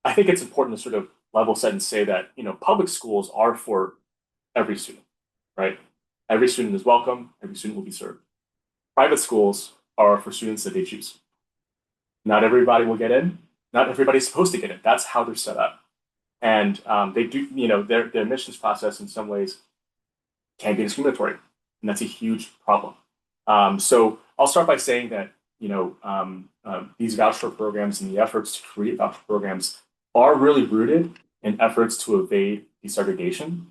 I think it's important to sort of level set and say that, public schools are for every student, right? Every student is welcome, every student will be served. Private schools are for students that they choose. Not everybody will get in. Not everybody's supposed to get in. That's how they're set up. And they do, their admissions process in some ways can be discriminatory, and that's a huge problem. So I'll start by saying that these voucher programs and the efforts to create voucher programs are really rooted in efforts to evade desegregation.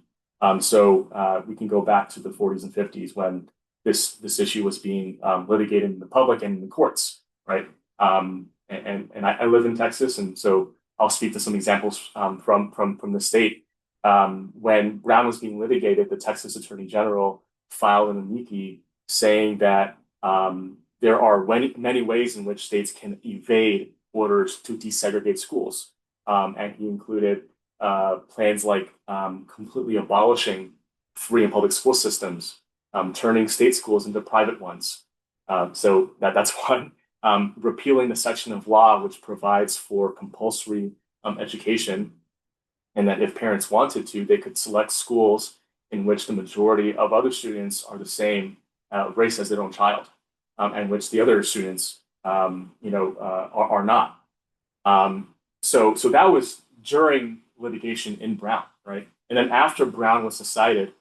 So we can go back to the 40s and 50s when this issue was being litigated in the public and in the courts, right? And I live in Texas, and so I'll speak to some examples from the state. When Brown was being litigated, the Texas Attorney General filed an amici saying that there are many ways in which states can evade orders to desegregate schools. And he included plans like completely abolishing free and public school systems, turning state schools into private ones. So that's one. Repealing the section of law which provides for compulsory education, and that if parents wanted to, they could select schools in which the majority of other students are the same race as their own child, and which the other students, are not. So that was during litigation in Brown, right? And then after Brown was decided,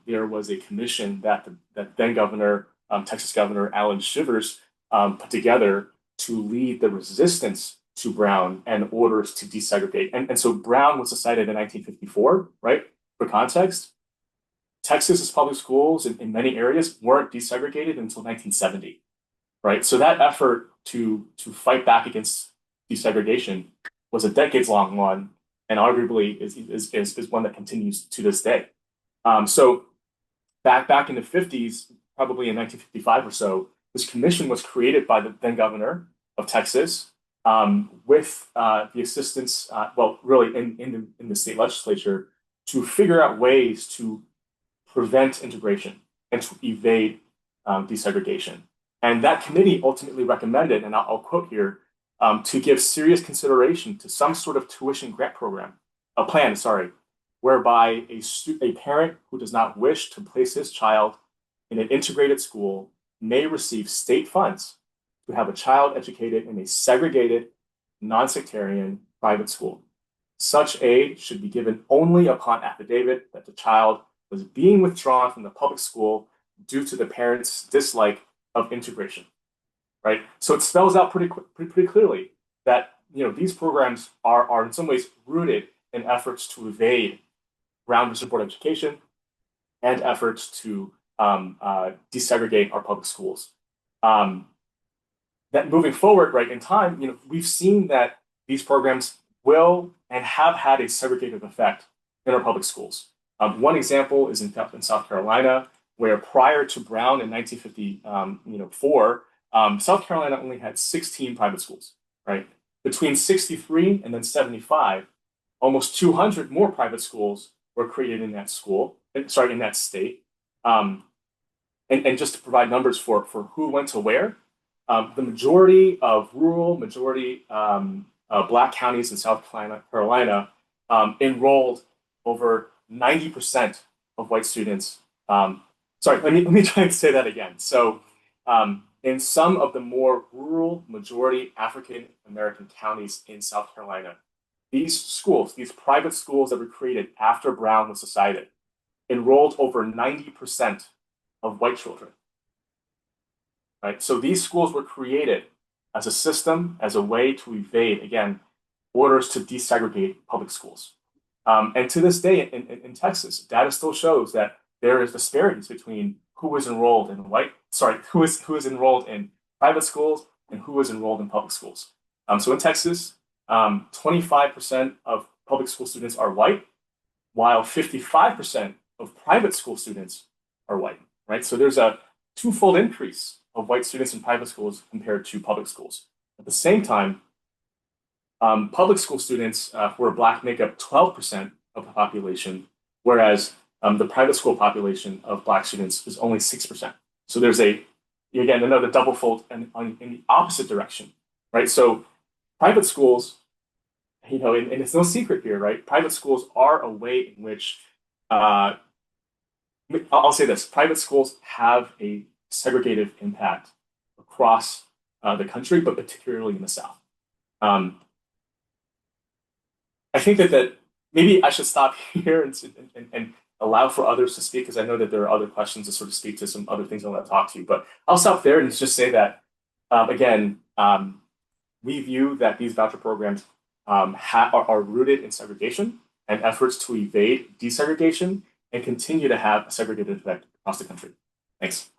there was a commission that then governor, Texas Governor Alan Shivers, put together to lead the resistance to Brown and orders to desegregate. And so Brown was decided in 1954, right? For context, Texas's public schools in many areas weren't desegregated until 1970, right? So that effort to fight back against desegregation was a decades-long one, and arguably is one that continues to this day. So back in the 50s, probably in 1955 or so, this commission was created by the then governor of Texas, with the assistance, really in the state legislature, to figure out ways to prevent integration and to evade desegregation. And that committee ultimately recommended, and I'll quote here, to give serious consideration to some sort of tuition grant plan, whereby a parent who does not wish to place his child in an integrated school may receive state funds to have a child educated in a segregated, non-sectarian private school. Such aid should be given only upon affidavit that the child was being withdrawn from the public school due to the parent's dislike of integration, right? So it spells out pretty clearly that these programs are in some ways rooted in efforts to evade Brown versus Board of Education and efforts to desegregate our public schools. That moving forward, right, in time, we've seen that these programs will and have had a segregative effect in our public schools. One example is in South Carolina, where prior to Brown in 1954, South Carolina only had 16 private schools, right? Between 63 and then 75, almost 200 more private schools were created in that state. And just to provide numbers for who went to where, the majority of Black counties in South Carolina enrolled over 90% of white students. Let me try and say that again. So in some of the more rural, majority African American counties in South Carolina, these private schools that were created after Brown was decided, enrolled over 90% of white children. Right? So these schools were created as a system, as a way to evade, again, orders to desegregate public schools. And to this day in Texas, data still shows that there is disparities between who is enrolled in who is enrolled in private schools and who is enrolled in public schools. So in Texas, 25% of public school students are white, while 55% of private school students are white, right? So there's a twofold increase of white students in private schools compared to public schools. At the same time, public school students who are Black make up 12% of the population, whereas the private school population of Black students is only 6%. So there's another double fold in the opposite direction, right? So private schools and it's no secret here, right? Private schools are a way in which, uh, I'll say this, private schools have a segregative impact across the country, but particularly in the South. Um, I think that maybe I should stop here and allow for others to speak because I know that there are other questions to sort of speak to some other things I want to talk to you. But I'll stop there and just say that again, we view that these voucher programs are rooted in segregation and efforts to evade desegregation and continue to have a segregated effect across the country. Thanks.